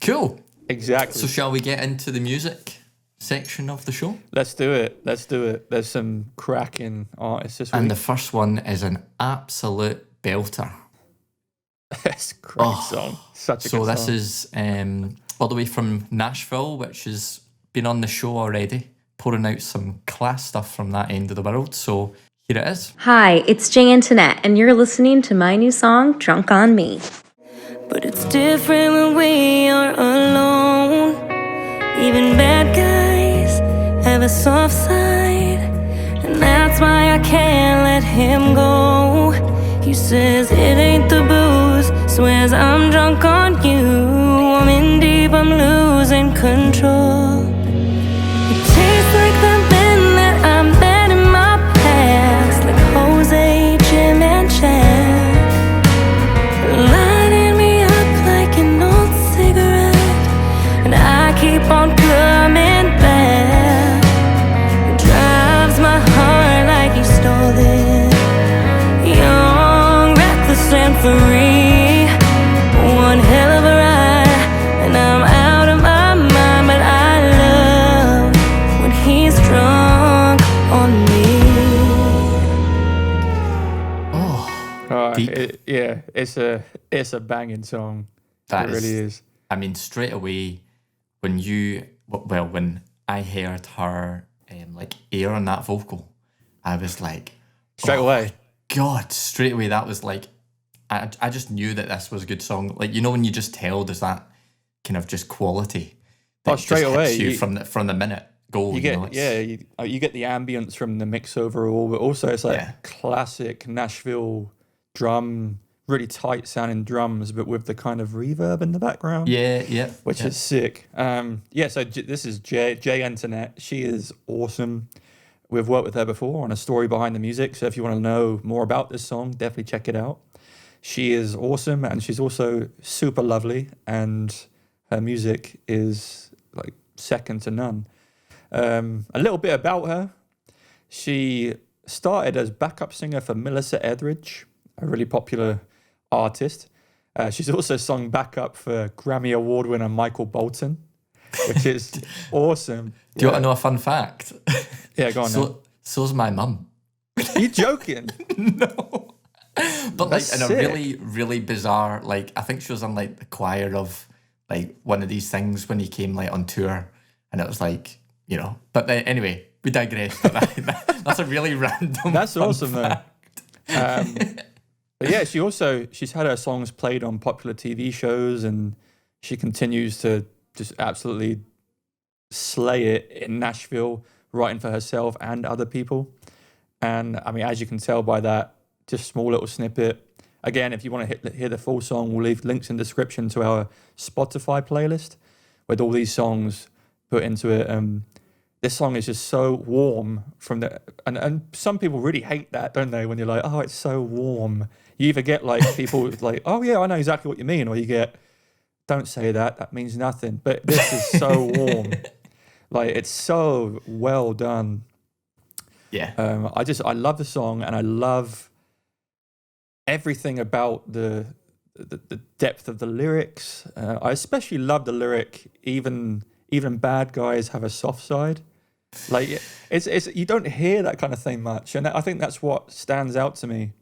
Cool. Exactly. So shall we get into the music section of the show? Let's do it. There's some cracking artists this week. And the first one is an absolute belter. It's a great song. Such a good song. So this is all the way from Nashville, which has been on the show already, pouring out some class stuff from that end of the world. So here it is. Hi, it's Antonette, and you're listening to my new song, Drunk on Me. But it's different when we are alone. Even bad guys have a soft side, and that's why I can't let him go. He says it ain't the booze, swears I'm drunk on you. I'm in deep, I'm losing control. It tastes like the men that I met in my past, like Jose, Jim, and Chad. Lighting me up like an old cigarette, and I keep on coming back. It drives my heart like he stole it. Young, reckless, and free. One hell of a ride, and I'm out of my mind. But I love when he's drunk on me. Deep. It's a banging song. That it really is. I mean, straight away, when I heard her like air on that vocal, I was like, Straight away. God, straight away that was like, I just knew that this was a good song. Like, you know, when you just tell there's that kind of just quality that straight just away, hits you from the minute go. You get you get the ambience from the mix overall, but also it's like classic Nashville drum, really tight sounding drums, but with the kind of reverb in the background. Which is sick. So this is Jay Antonette. She is awesome. We've worked with her before on a story behind the music, so if you want to know more about this song, definitely check it out. She is awesome, and she's also super lovely, and her music is like second to none. A little bit about her. She started as backup singer for Melissa Etheridge, a really popular artist. She's also sung backup for Grammy Award winner Michael Bolton, which is awesome. Do you want to know a fun fact? Yeah, go on. So's my mum. Are you joking? No. But That's like in sick. a really, really bizarre, like I think she was on like the choir of like one of these things when he came like on tour, and it was like, you know. But then, anyway, we digress. But that's a really random. That's fun awesome fact. though. But yeah, she's had her songs played on popular TV shows, and she continues to just absolutely slay it in Nashville, writing for herself and other people. And I mean, as you can tell by that, just small little snippet. Again, if you want to hear the full song, we'll leave links in the description to our Spotify playlist with all these songs put into it. This song is just so warm from the, and some people really hate that, don't they? When you're like, oh, it's so warm. You either get like people like, oh yeah, I know exactly what you mean, or you get, don't say that means nothing. But this is so warm. Like, it's so well done. Yeah. I love the song, and I love everything about the depth of the lyrics. I especially love the lyric, even bad guys have a soft side. Like, it's you don't hear that kind of thing much, and I think that's what stands out to me.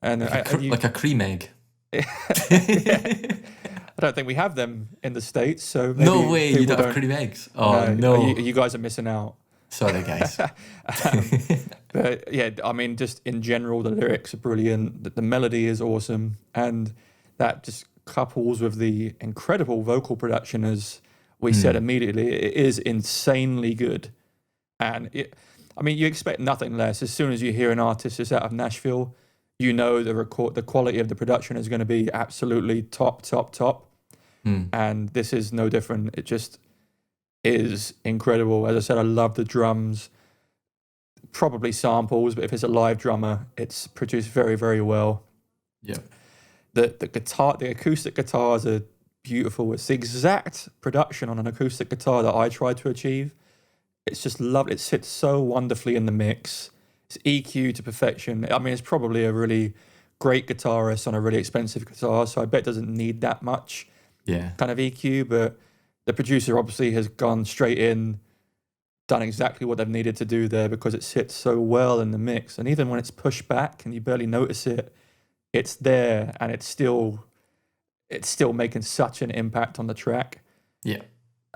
And like a cream egg. Yeah. I don't think we have them in the States, so maybe No way, you don't have cream eggs. Oh no. You guys are missing out. Sorry, guys. But yeah, I mean, just in general, the lyrics are brilliant. The melody is awesome, and that just couples with the incredible vocal production, as we said immediately. It is insanely good, and you expect nothing less. As soon as you hear an artist that's out of Nashville, you know the quality of the production is going to be absolutely top. And this is no different. It just is incredible. As I said, I love the drums. Probably samples, but if it's a live drummer, it's produced very, very well. Yeah. The guitar, the acoustic guitars are beautiful. It's the exact production on an acoustic guitar that I tried to achieve. It's just lovely. It sits so wonderfully in the mix. It's EQ to perfection. I mean, it's probably a really great guitarist on a really expensive guitar, so I bet it doesn't need that much kind of EQ, but the producer obviously has gone straight in, done exactly what they've needed to do there because it sits so well in the mix. And even when it's pushed back and you barely notice it, it's there and it's still making such an impact on the track. Yeah.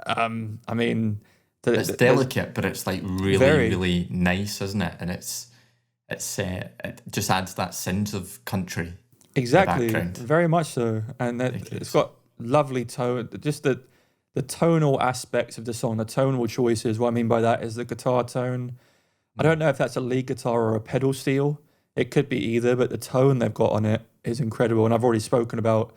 I mean, it's delicate, but it's like really nice, isn't it? And it just adds that sense of country. Exactly, very much so. And it's got lovely tone. Just the tonal aspects of the song, the tonal choices. What I mean by that is the guitar tone. I don't know if that's a lead guitar or a pedal steel. It could be either, but the tone they've got on it is incredible. And I've already spoken about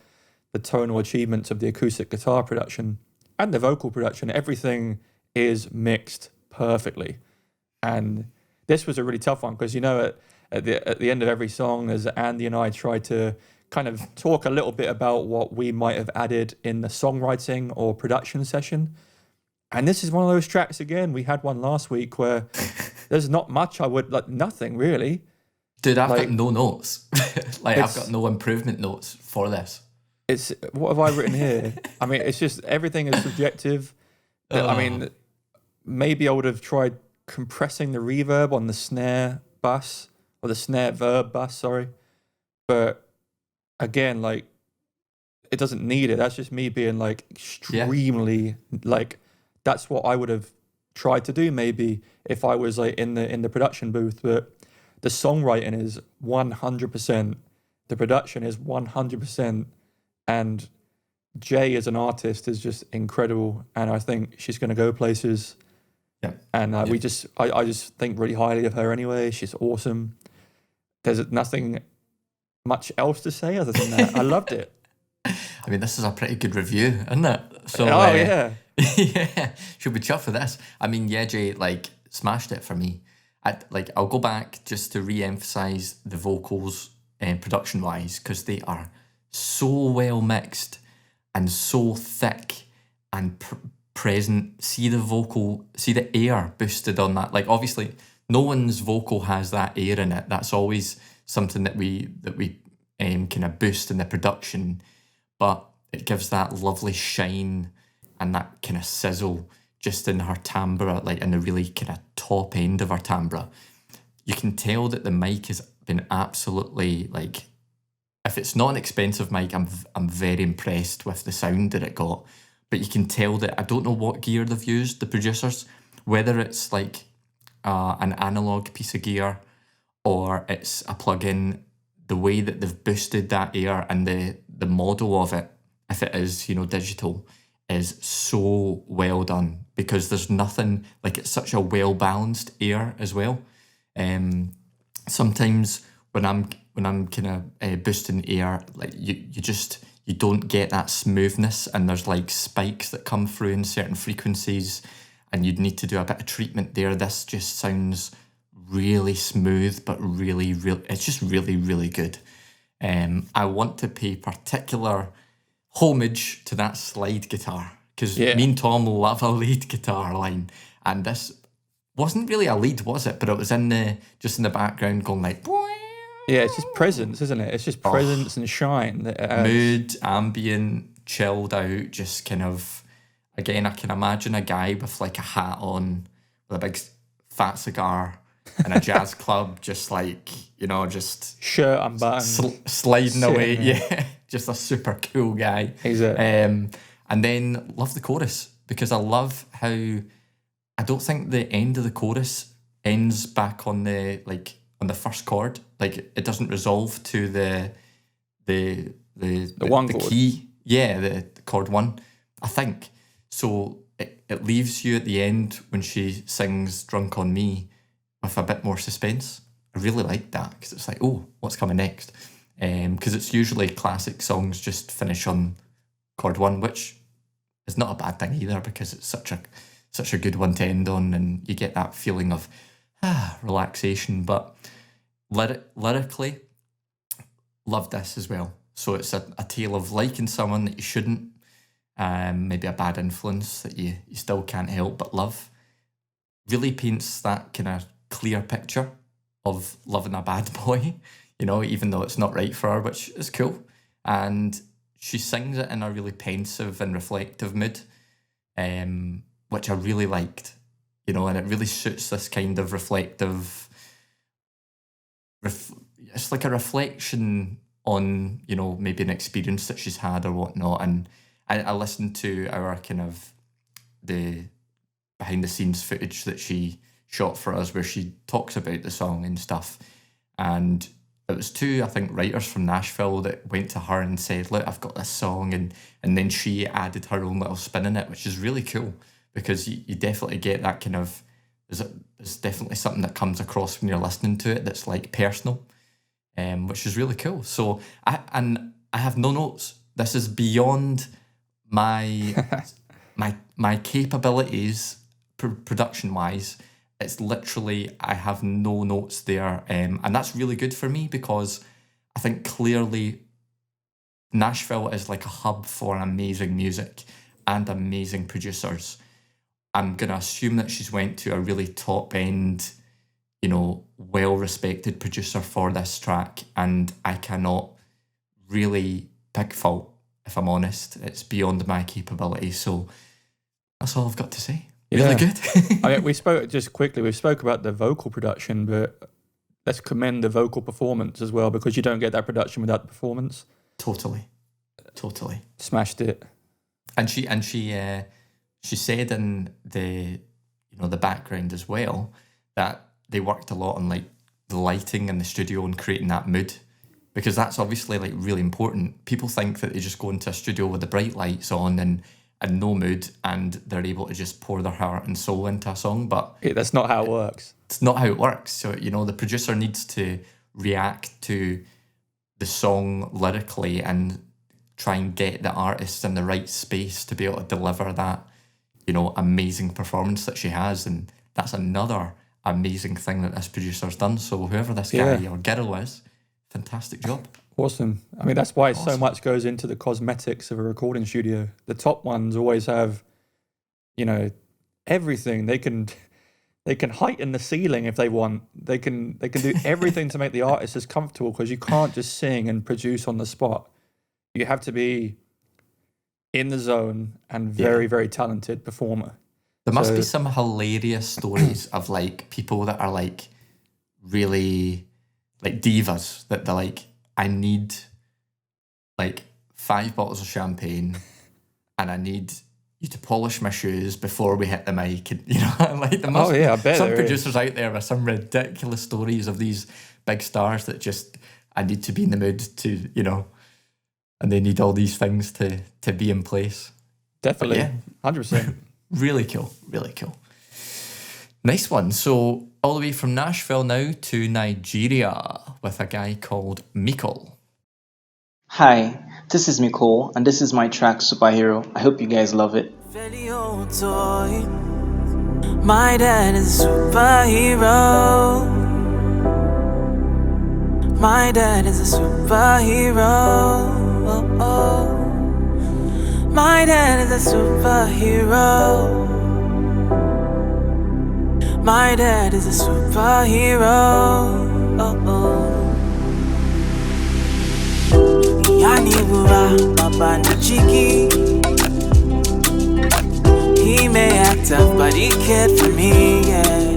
the tonal achievements of the acoustic guitar production and the vocal production. Everything is mixed perfectly. And this was a really tough one because, at the end of every song, as Andy and I tried to kind of talk a little bit about what we might have added in the songwriting or production session. And this is one of those tracks again. We had one last week where there's not much nothing really. Dude, I've got no notes. I've got no improvement notes for this. What have I written here? I mean, it's just, everything is subjective. I mean, maybe I would have tried compressing the reverb on the snare bus, or the snare verb bus, sorry. But again, it doesn't need it. That's just me being extremely that's what I would have tried to do maybe if I was in the production booth. But the songwriting is 100%. The production is 100%. And Jay as an artist is just incredible. And I think she's going to go places. Yeah. And I just think really highly of her anyway. She's awesome. There's nothing much else to say other than that. I loved it. I mean, this is a pretty good review, isn't it? So, yeah. Yeah, should be chuffed for this. I mean, yeah, Jay, smashed it for me. I'll go back just to re-emphasize the vocals production-wise, because they are so well mixed and so thick and present. See the air boosted on that. Obviously, no one's vocal has that air in it. That's always something that we kind of boost in the production, but it gives that lovely shine and that kind of sizzle just in her timbre, in the really kind of top end of her timbre. You can tell that the mic has been absolutely, if it's not an expensive mic, I'm very impressed with the sound that it got. But you can tell that, I don't know what gear they've used, the producers, whether it's an analog piece of gear or it's a plug-in, the way that they've boosted that air and the model of it, if it is, digital, is so well done, because there's nothing, it's such a well-balanced air as well. Sometimes when I'm kind of boosting air, you don't get that smoothness, and there's spikes that come through in certain frequencies, and you'd need to do a bit of treatment there. This just sounds really smooth, but really, it's just really, really good. I want to pay particular homage to that slide guitar, because me and Tom love a lead guitar line, and this wasn't really a lead, was it? But it was just in the background going yeah, it's just presence, isn't it? It's just presence and shine. Mood, ambient, chilled out, just kind of, again, I can imagine a guy with a hat on, with a big fat cigar in a jazz club, just just shirt unbuttoned, sliding away. Yeah, just a super cool guy. Exactly. And then love the chorus, because I love how I don't think the end of the chorus ends back on the on the first chord. It doesn't resolve to the one chord. Key. Yeah, the chord 1, I think. So it leaves you at the end when she sings Drunk on Me with a bit more suspense. I really like that, because it's oh, what's coming next? Because it's usually classic songs just finish on chord 1, which is not a bad thing either, because it's such a good one to end on, and you get that feeling of relaxation. But lyrically, love this as well. So it's a tale of liking someone that you shouldn't, maybe a bad influence that you still can't help but love. Really paints that kind of clear picture of loving a bad boy, even though it's not right for her, which is cool. And she sings it in a really pensive and reflective mood, which I really liked, you know, and it really suits this kind of reflective. It's like a reflection on, you know, maybe an experience that she's had or whatnot. And I listened to our kind of the behind the scenes footage that she shot for us, where she talks about the song and stuff. And it was two, I think, writers from Nashville that went to her and said, look, I've got this song. And then she added her own little spin in it, which is really cool, because you definitely get that kind of, there's definitely something that comes across when you're listening to it that's like personal, which is really cool. So I have no notes. This is beyond my my capabilities production wise. It's literally, I have no notes there, and that's really good for me, because I think clearly Nashville is like a hub for amazing music and amazing producers. I'm going to assume that she's went to a really top end, you know, well-respected producer for this track, and I cannot really pick fault, if I'm honest. It's beyond my capability, so that's all I've got to say. Really good. I mean, we spoke about the vocal production, but let's commend the vocal performance as well, because you don't get that production without the performance. Totally. Smashed it. And she said in the background as well that they worked a lot on like the lighting in the studio and creating that mood, because that's obviously like really important. People think that they just go into a studio with the bright lights on and no mood, and they're able to just pour their heart and soul into a song, but that's not how it works. It's not how it works. So, you know, the producer needs to react to the song lyrically and try and get the artist in the right space to be able to deliver that, you know, amazing performance that she has. And that's another amazing thing that this producer's done. So whoever this guy or girl is, fantastic job. Awesome. I mean, that's why so much goes into the cosmetics of a recording studio. The top ones always have, you know, everything. They can heighten the ceiling if they want. They can do everything to make the artist as comfortable, because you can't just sing and produce on the spot. You have to be in the zone and very, very talented performer. There must be some hilarious stories of like people that are like really like divas, that they're like, I need like 5 bottles of champagne and I need you to polish my shoes before we hit the mic. And, you know, like there must I bet some producers out there with some ridiculous stories of these big stars that just, I need to be in the mood to, you know, and they need all these things to be in place. Definitely, yeah. 100%. Really cool. Nice one. So all the way from Nashville now to Nigeria with a guy called Mikol. Hi, this is Mikol, and this is my track Superhero. I hope you guys love it. My dad is a superhero. My dad is a superhero. Oh, oh. My dad is a superhero. My dad is a superhero. Oh, oh. Yanibura, Papa Nichiki. He may act tough, but he cared for me, yeah.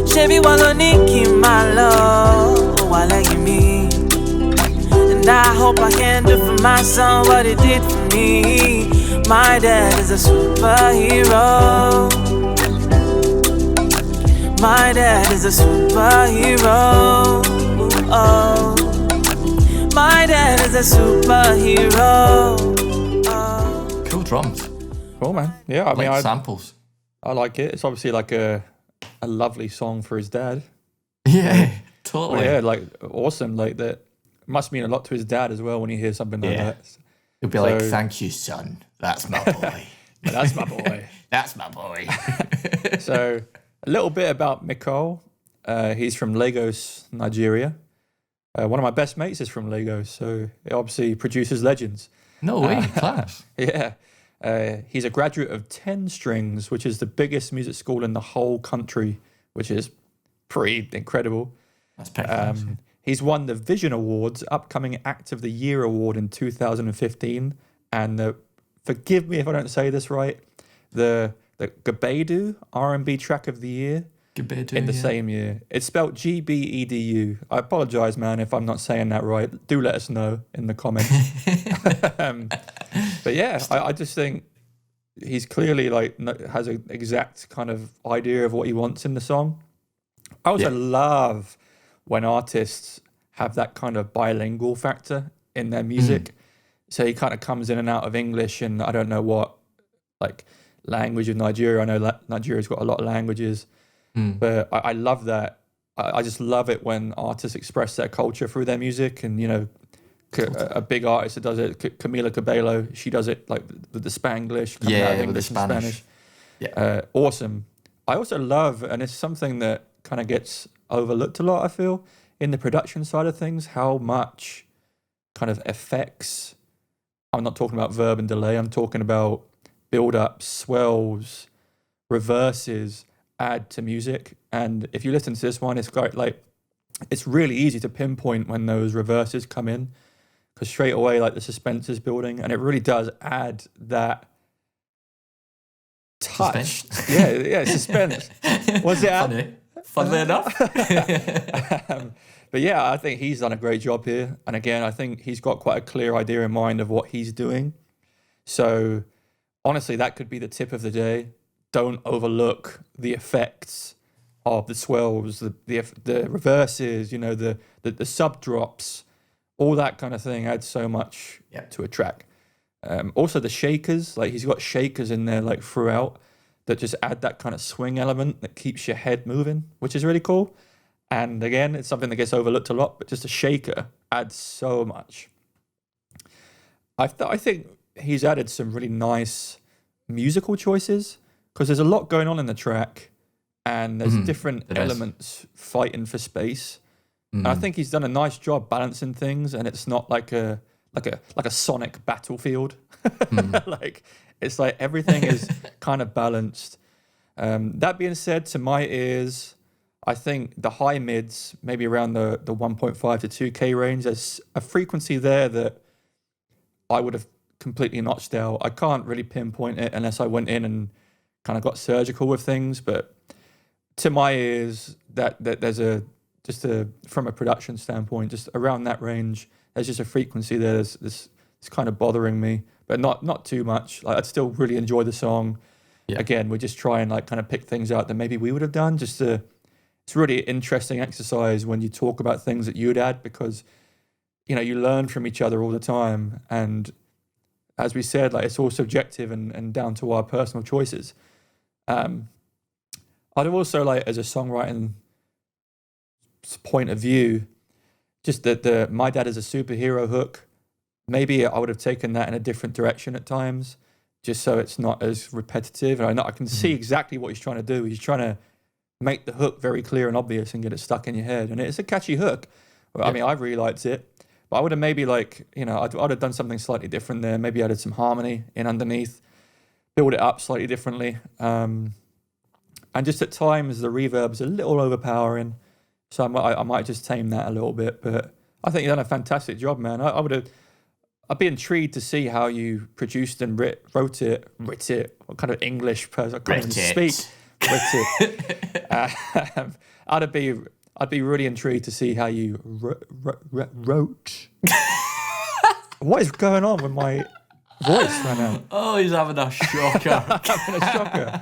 Chevy Waloniki, my love, Walagi me. And I hope I can do for my son what he did for me. My dad is a superhero. My dad is a superhero. Oh. My dad is a superhero. Oh. Cool drums. Cool, man. Yeah, I mean, samples. I like it. It's obviously like a lovely song for his dad. Yeah, totally. Well, yeah, like awesome. Like that must mean a lot to his dad as well when you hear something like that. He'll be like, "Thank you, son. That's my boy. That's my boy. That's my boy." So a little bit about Mikol. He's from Lagos, Nigeria. One of my best mates is from Lagos, so it obviously produces legends. No way, class. Yeah. He's a graduate of 10 Strings, which is the biggest music school in the whole country, which is pretty incredible. That's pretty class. He's won the Vision Awards, Upcoming Act of the Year Award in 2015, and the, forgive me if I don't say this right, the Gabedu R&B Track of the Year in the same year. It's spelled Gbedu. I apologize, man, if I'm not saying that right. Do let us know in the comments. But yeah, I just think he's clearly like has an exact kind of idea of what he wants in the song. I also love when artists have that kind of bilingual factor in their music. So he kind of comes in and out of English and I don't know what like language of Nigeria. I know Nigeria's got a lot of languages, but I love that. I just love it when artists express their culture through their music. And, you know, a big artist that does it, Camila Cabello, she does it like with the Spanglish, coming out of English and Spanish. Yeah. Awesome. I also love, and it's something that kind of gets overlooked a lot, I feel, in the production side of things, how much kind of effects, I'm not talking about verb and delay, I'm talking about build-ups, swells, reverses add to music. And if you listen to this one, it's got like, it's really easy to pinpoint when those reverses come in, because straight away like the suspense is building, and it really does add that touch. Suspense. Was it Funnily enough. But yeah, I think he's done a great job here. And again, I think he's got quite a clear idea in mind of what he's doing. So honestly, that could be the tip of the day. Don't overlook the effects of the swells, the reverses, you know, the sub drops, all that kind of thing adds so much to a track. Also the shakers, like he's got shakers in there like throughout that just add that kind of swing element that keeps your head moving, which is really cool. And again, it's something that gets overlooked a lot, but just a shaker adds so much. I think he's added some really nice musical choices, because there's a lot going on in the track and there's different elements fighting for space. And I think he's done a nice job balancing things, and it's not like a sonic battlefield. Like it's like everything is kind of balanced. That being said, to my ears, I think the high mids, maybe around the 1.5 to 2K range, there's a frequency there that I would have completely notched out. I can't really pinpoint it unless I went in and kind of got surgical with things. But to my ears, that there's from a production standpoint, just around that range, there's just a frequency there. It's kind of bothering me, but not too much. Like I'd still really enjoy the song. Yeah. Again, we just try and like kind of pick things out that maybe we would have done. It's really interesting exercise when you talk about things that you'd add, because you know you learn from each other all the time. And as we said, like it's all subjective and down to our personal choices. I'd also like, as a songwriting point of view, just that My Dad is a Superhero hook, maybe I would have taken that in a different direction at times, just so it's not as repetitive. And I can see exactly what he's trying to do. He's trying to make the hook very clear and obvious and get it stuck in your head. And it's a catchy hook. I mean, I really liked it, but I would have maybe like, you know, I'd have done something slightly different there. Maybe added some harmony in underneath, build it up slightly differently. And just at times the reverb's a little overpowering. So I might just tame that a little bit, but I think you've done a fantastic job, man. I'd be intrigued to see how you produced and wrote it. What kind of English person? I can't even speak. I'd be really intrigued to see how you wrote. What is going on with my voice right now? Oh, he's having a shocker. Having a shocker.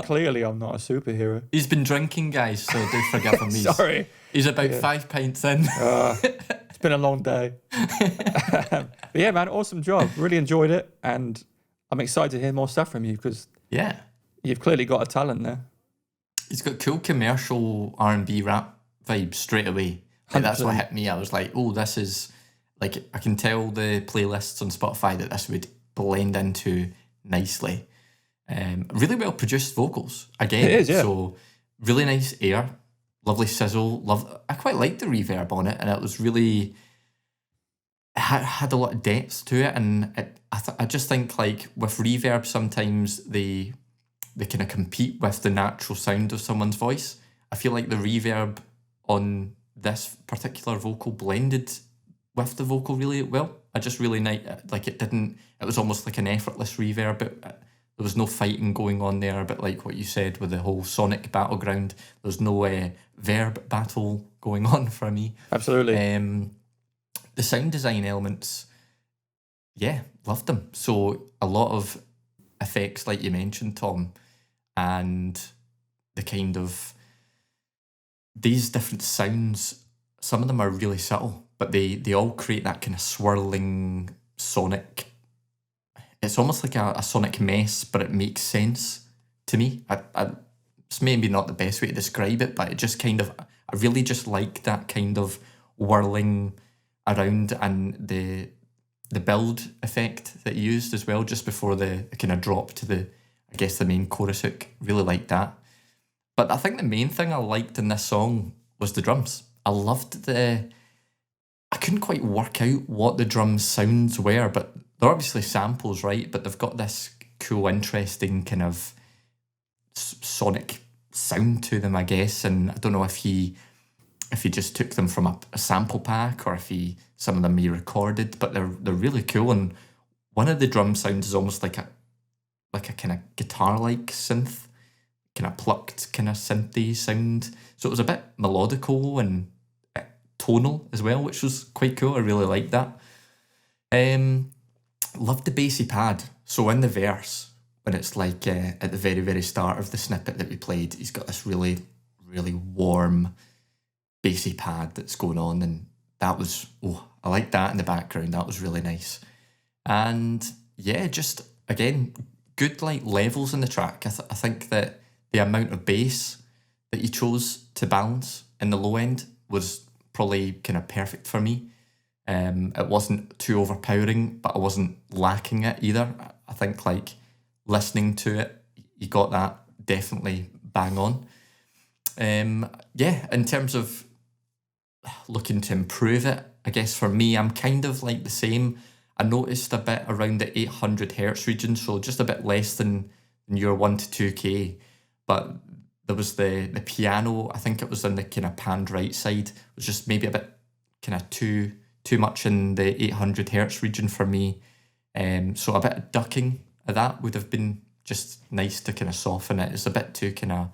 Clearly, I'm not a superhero. He's been drinking, guys, so do forgive him. Sorry. He's about 5 pints in. It's been a long day. But yeah, man, awesome job. Really enjoyed it, and I'm excited to hear more stuff from you, because you've clearly got a talent there. He's got cool commercial R&B rap vibes straight away. Like, that's what hit me. I was like, oh, this is like, I can tell the playlists on Spotify that this would blend into nicely. Really well produced vocals again. It is, yeah. So really nice air, lovely sizzle. I quite liked the reverb on it, and it was really had a lot of depth to it. And I just think like with reverb, sometimes they kind of compete with the natural sound of someone's voice. I feel like the reverb on this particular vocal blended with the vocal really well. I just really like it was almost like an effortless reverb. There was no fighting going on there, but like what you said with the whole sonic battleground, there's no verb battle going on for me. Absolutely. The sound design elements, yeah, loved them. So a lot of effects, like you mentioned, Tom, and the kind of these different sounds, some of them are really subtle, but they all create that kind of swirling sonic. It's almost like a sonic mess, but it makes sense to me. It's maybe not the best way to describe it, but it just kind of, I really just like that kind of whirling around, and the build effect that you used as well just before the kind of drop to the main chorus hook. Really like that. But I think the main thing I liked in this song was the drums. I loved I couldn't quite work out what the drum sounds were, but they're obviously samples, right? But they've got this cool, interesting kind of sonic sound to them, I guess. And I don't know if he just took them from a sample pack, or if some of them he recorded, but they're really cool. And one of the drum sounds is almost like a kind of guitar-like synth, kind of plucked kind of synthy sound. So it was a bit melodical and tonal as well, which was quite cool. I really liked that. Loved the bassy pad. So in the verse, when it's like at the very, very start of the snippet that we played, he's got this really, really warm bassy pad that's going on, and that was, I like that in the background. That was really nice. And yeah, just again, good like levels in the track. I think that the amount of bass that you chose to balance in the low end was probably kind of perfect for me. It wasn't too overpowering, but I wasn't lacking it either. I think like listening to it, you got that definitely bang on. Yeah, in terms of looking to improve it, I guess for me, I'm kind of like the same. I noticed a bit around the 800 hertz region, so just a bit less than your 1 to 2K. But there was the piano, I think it was on the kind of panned right side, it was just maybe a bit kind of too much in the 800 hertz region for me. So a bit of ducking of that would have been just nice to kind of soften it. It's a bit too kind of,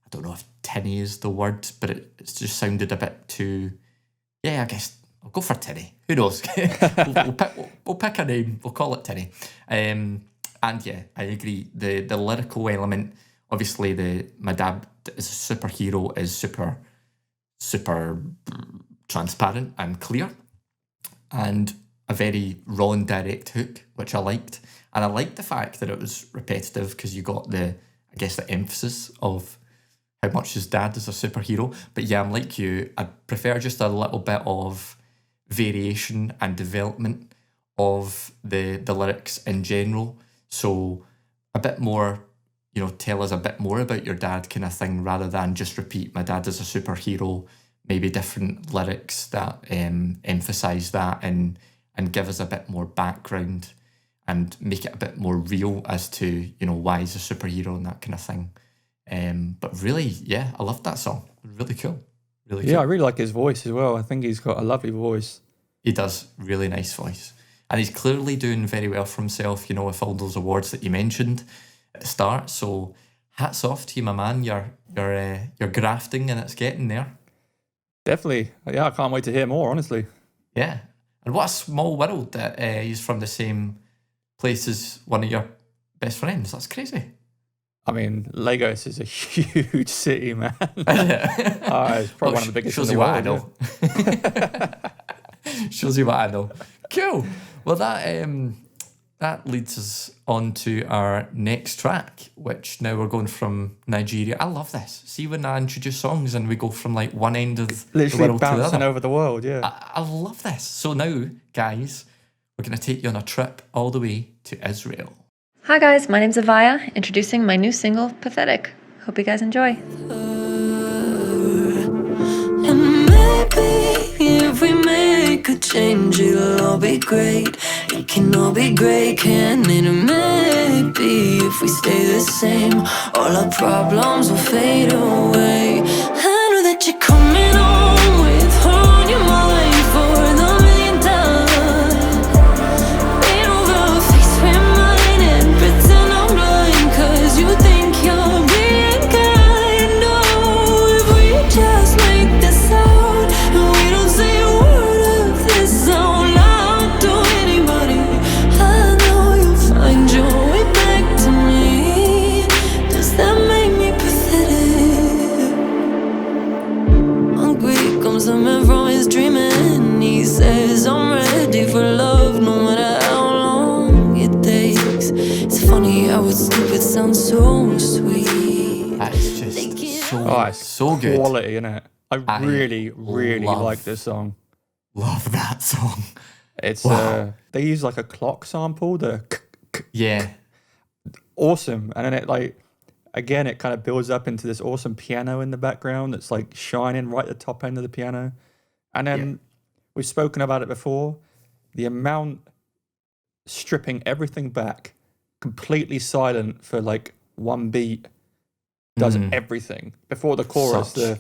I don't know if tinny is the word, but it just sounded a bit too, yeah, I guess I'll go for tinny. Who knows? we'll pick a name. We'll call it tinny. And yeah, I agree. The lyrical element, obviously my dad as a superhero is super transparent and clear, and a very raw and direct hook, which I liked. And I liked the fact that it was repetitive, because you got the emphasis of how much his dad is a superhero. But yeah, I'm like you. I prefer just a little bit of variation and development of the lyrics in general. So a bit more, tell us a bit more about your dad kind of thing, rather than just repeat my dad is a superhero. Maybe different lyrics that emphasize that and give us a bit more background and make it a bit more real as to, why he's a superhero and that kind of thing. But really, yeah, I loved that song. Really cool. Really cool. Yeah, I really like his voice as well. I think he's got a lovely voice. He does. Really nice voice. And he's clearly doing very well for himself, with all those awards that you mentioned at the start. So hats off to you, my man. You're grafting and it's getting there. Definitely. Yeah, I can't wait to hear more, honestly. Yeah. And what a small world that he's from the same place as one of your best friends. That's crazy. I mean, Lagos is a huge city, man. It's probably one of the biggest in the world. Shows you what I know. Shows you what I know. Cool. Well, that leads us on to our next track, which now we're going from Nigeria. I love this. See, when I introduce songs and we go from like one end of the world to the other. Over the world, yeah. I love this. So now, guys, we're going to take you on a trip all the way to Israel. Hi guys, my name's Avaya, introducing my new single, Pathetic. Hope you guys enjoy. And maybe if we make a change, it'll all be great. It can all be great, can it? Maybe if we stay the same, all our problems will fade away. I know that you're coming on. sounds so sweet. That is just so good. Quality, isn't it? I really like this song. Love that song. It's wow. They use like a clock sample, yeah, awesome, and then it like again it kind of builds up into this awesome piano in the background that's like shining right at the top end of the piano, and then we've spoken about it before, the amount stripping everything back, completely silent for like one beat, does everything before the chorus.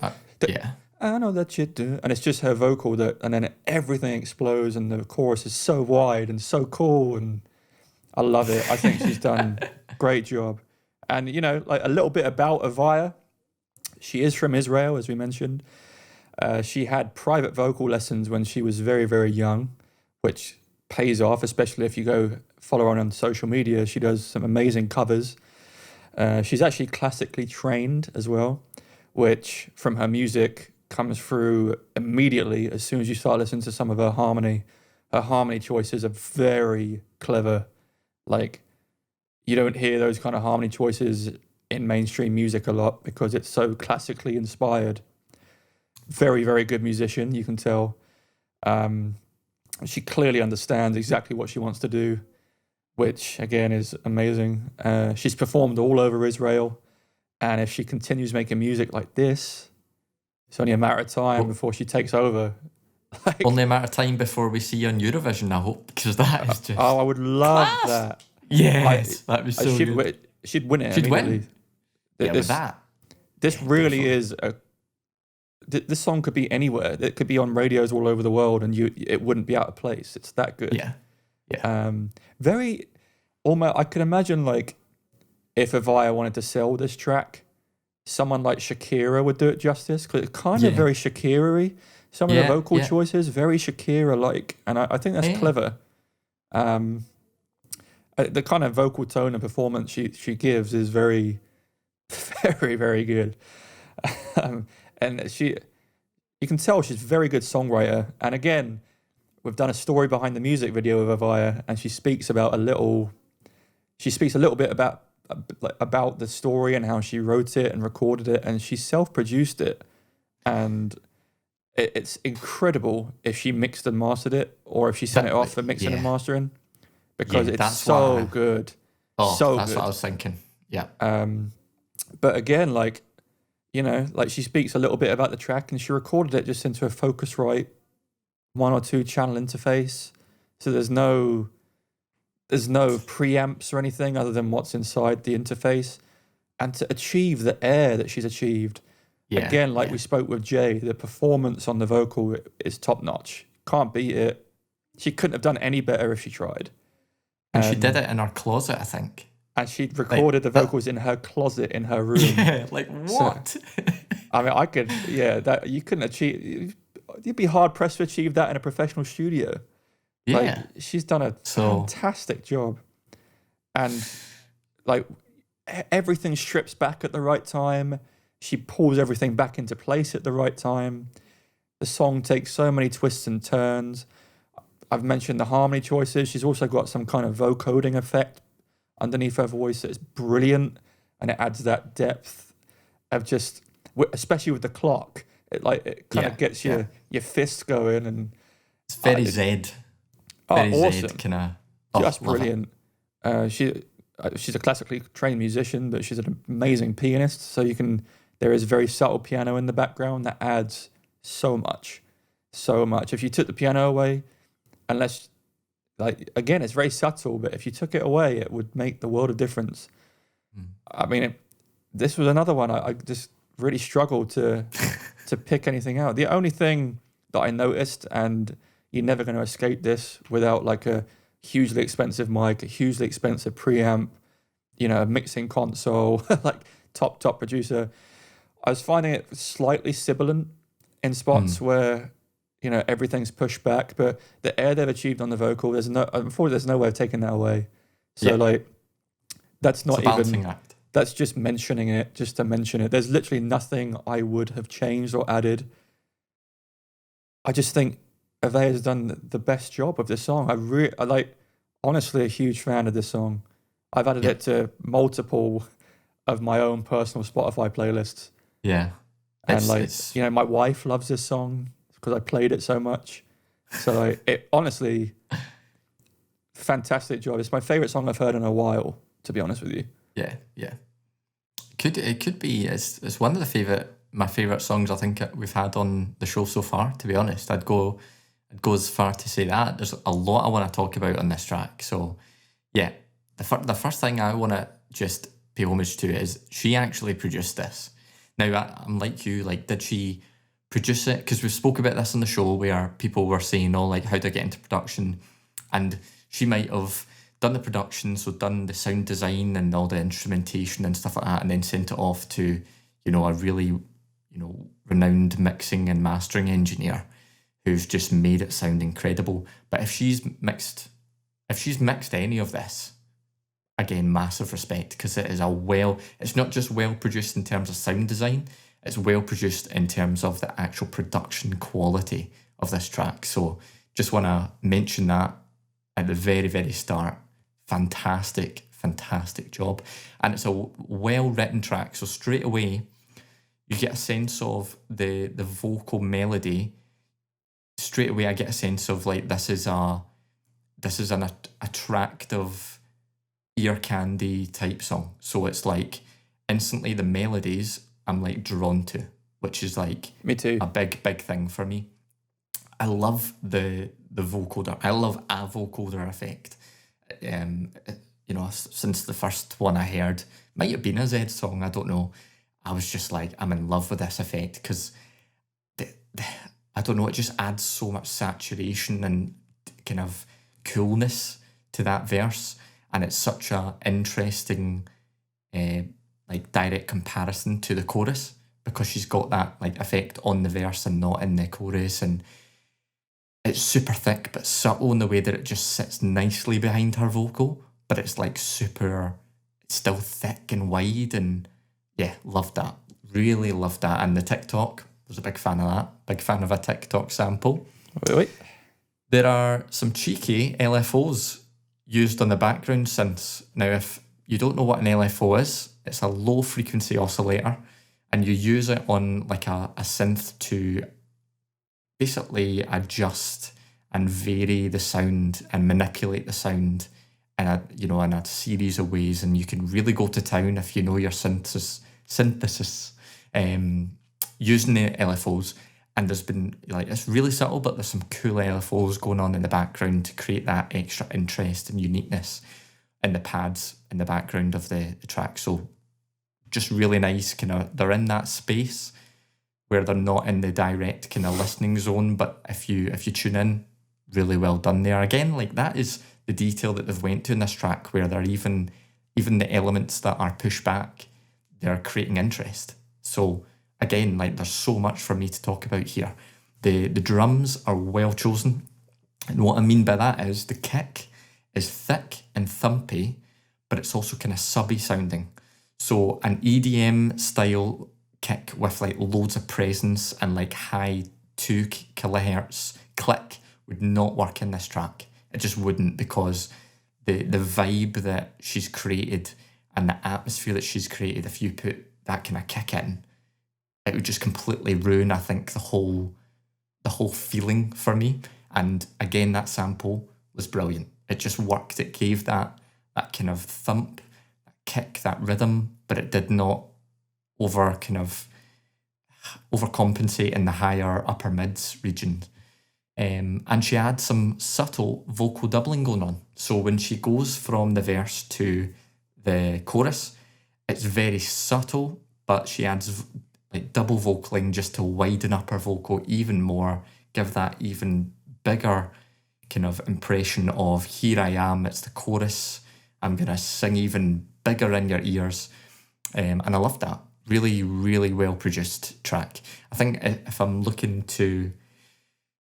I know that you do, and it's just her vocal and then everything explodes, and the chorus is so wide and so cool, and I love it. I think she's done a great job. And you know, like a little bit about Avaya, she is from Israel, as we mentioned. She had private vocal lessons when she was very, very young, which pays off, especially if you go follow her on social media. She does some amazing covers. She's actually classically trained as well, which from her music comes through immediately as soon as you start listening to some of her harmony. Her harmony choices are very clever. Like, you don't hear those kind of harmony choices in mainstream music a lot because it's so classically inspired. Very, very good musician, you can tell. She clearly understands exactly what she wants to do, which again is amazing. She's performed all over Israel, and if she continues making music like this, it's only a matter of time before she takes over. Like, only a matter of time before we see you on Eurovision, I hope, because that is just... Oh, I would love that. Yes, that'd be so good. She'd win it. She'd win. Yeah, with that. This really is this song could be anywhere. It could be on radios all over the world, and it wouldn't be out of place. It's that good. Yeah. Very... Almost, I could imagine, like, if Avaya wanted to sell this track, someone like Shakira would do it justice, because it's kind of very Shakira-y. Some of the vocal choices, very Shakira-like, and I think that's clever. The kind of vocal tone and performance she gives is very, very, very good. And you can tell she's a very good songwriter. And again, we've done a story behind the music video of Avaya, and she speaks a little bit about the story and how she wrote it and recorded it, and she self-produced it. And it's incredible if she mixed and mastered it, or if she sent it off for mixing and mastering, because it's so good. Oh, so that's good. what I was thinking. Yeah. But again, like, you know, like she speaks a little bit about the track, and she recorded it just into a Focusrite 1 or 2 channel interface. So there's no preamps or anything other than what's inside the interface. And to achieve the air that she's achieved, again, like we spoke with Jay, the performance on the vocal is top notch. Can't beat it. She couldn't have done any better if she tried. And she did it in her closet, I think. And she'd recorded the vocals in her closet in her room. Yeah, like what? So, I mean, I could, that you couldn't achieve. You'd be hard pressed to achieve that in a professional studio. Yeah, like, she's done a fantastic job, and like everything strips back at the right time. She pulls everything back into place at the right time. The song takes so many twists and turns. I've mentioned the harmony choices. She's also got some kind of vocoding effect underneath her voice that is brilliant, and it adds that depth of just, especially with the clock. It kind of gets your fists going, and it's very Zed. Very awesome! Zed, kind of just brilliant. She's a classically trained musician, but she's an amazing pianist. So there is very subtle piano in the background that adds so much. If you took the piano away, unless, like, again, it's very subtle, but if you took it away, it would make the world of difference. I mean, this was another one I just really struggled to pick anything out. The only thing that I noticed, and you're never going to escape this without like a hugely expensive mic, a hugely expensive preamp, you know, a mixing console, like top producer, I was finding it slightly sibilant in spots where, you know, everything's pushed back, but the air they've achieved on the vocal, there's no way of taking that away. So like, that's not even, act. That's just mentioning it, just to mention it. There's literally nothing I would have changed or added. I just think Avaya has done the best job of this song. I like, honestly, a huge fan of this song. I've added it to multiple of my own personal Spotify playlists. Yeah. And my wife loves this song because I played it so much. So it honestly, fantastic job. It's my favorite song I've heard in a while, to be honest with you. Yeah. It could be. It's one of my favorite songs I think we've had on the show so far. To be honest, I'd go as far to say that. There's a lot I want to talk about on this track. So yeah, the first thing I want to just pay homage to is she actually produced this. Now I'm like you. Like, did she produce it? Because we spoke about this on the show where people were saying, "Oh, like how do I get into production?" And she might have done the production, so done the sound design and all the instrumentation and stuff like that, and then sent it off to, a really, renowned mixing and mastering engineer who's just made it sound incredible. But if she's mixed any of this, again, massive respect, because it is it's not just well produced in terms of sound design, it's well produced in terms of the actual production quality of this track. So just want to mention that at the very, very start. Fantastic job. And it's a well-written track. So straight away, you get a sense of the vocal melody. Straight away, I get a sense of like, this is an attractive ear candy type song. So it's like instantly the melodies I'm like drawn to, which is like me too, a big thing for me. I love the vocoder. I love a vocoder effect. Since the first one I heard, might have been a Zed song, I don't know. I was just like, I'm in love with this effect because I don't know, it just adds so much saturation and kind of coolness to that verse, and it's such a interesting direct comparison to the chorus because she's got that like effect on the verse and not in the chorus, and it's super thick but subtle in the way that it just sits nicely behind her vocal, but it's like it's still thick and wide, and yeah, loved that. Really loved that. And the TikTok, was a big fan of that. Big fan of a TikTok sample. Wait. There are some cheeky LFOs used on the background synths. Now, if you don't know what an LFO is, it's a low frequency oscillator, and you use it on like a synth to basically adjust and vary the sound and manipulate the sound in a series of ways, and you can really go to town if you know your synthesis using the LFOs. And there's been it's really subtle, but there's some cool LFOs going on in the background to create that extra interest and uniqueness in the pads in the background of the track. So just really nice, they're in that space where they're not in the direct kind of listening zone, but if you tune in, really well done there. Again, like that is the detail that they've went to in this track, where they're even the elements that are pushed back, they're creating interest. So again, like there's so much for me to talk about here. The drums are well chosen, and what I mean by that is the kick is thick and thumpy, but it's also kind of subby sounding. So an EDM style kick with like loads of presence and like high 2 kilohertz click would not work in this track. It just wouldn't, because the vibe that she's created and the atmosphere that she's created, if you put that kind of kick in, it would just completely ruin, I think, the whole feeling for me. And again, that sample was brilliant. It just worked. It gave that kind of thump, that kick, that rhythm, but it did not overcompensate in the higher upper mids region. And she had some subtle vocal doubling going on. So when she goes from the verse to the chorus, it's very subtle, but she adds like double vocaling just to widen up her vocal even more, give that even bigger kind of impression of here I am, it's the chorus, I'm going to sing even bigger in your ears. And I love that. Really, really well produced track. I think if I'm looking to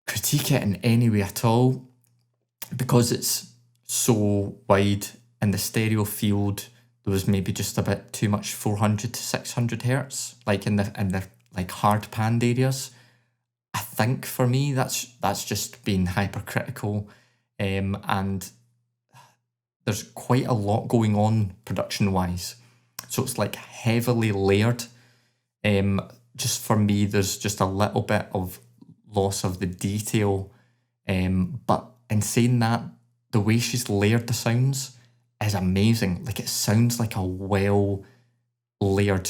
critique it in any way at all, because it's so wide in the stereo field, there was maybe just a bit too much 400 to 600 hertz, like in the like hard panned areas. I think for me that's just being hypercritical, and there's quite a lot going on production-wise. So it's like heavily layered. Just for me, there's just a little bit of loss of the detail. But in saying that, the way she's layered the sounds is amazing. Like, it sounds like a well-layered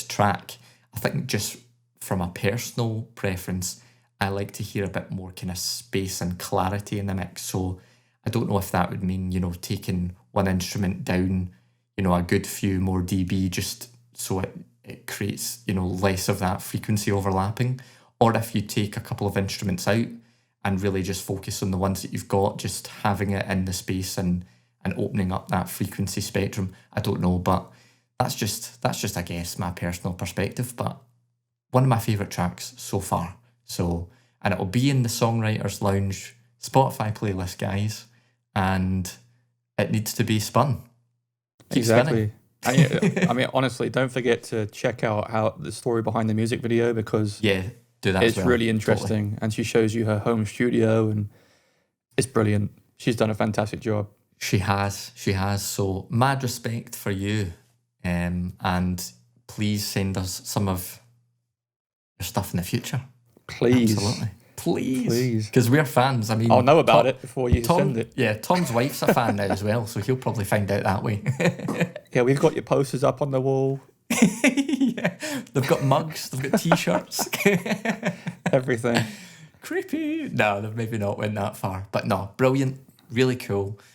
track. I think just from a personal preference, I like to hear a bit more kind of space and clarity in the mix. So I don't know if that would mean, taking one instrument down, a good few more dB just so it creates, less of that frequency overlapping. Or if you take a couple of instruments out and really just focus on the ones that you've got, just having it in the space and opening up that frequency spectrum. I don't know, but that's just I guess my personal perspective, but one of my favourite tracks so far. So, and it'll be in the Songwriters Lounge Spotify playlist, guys, and it needs to be spun. Exactly. I mean, honestly, don't forget to check out how the story behind the music video, because do that. It's really interesting, totally. And she shows you her home studio, and it's brilliant. She's done a fantastic job. She has. So mad respect for you, and please send us some of your stuff in the future. Please. Absolutely. Please. Because we're fans. I mean, I'll know about it before you Tom, send it. Yeah, Tom's wife's a fan now as well, so he'll probably find out that way. Yeah, we've got your posters up on the wall. Yeah, they've got mugs, they've got t-shirts. Everything. Creepy. No, they've maybe not went that far. But no, brilliant. Really cool.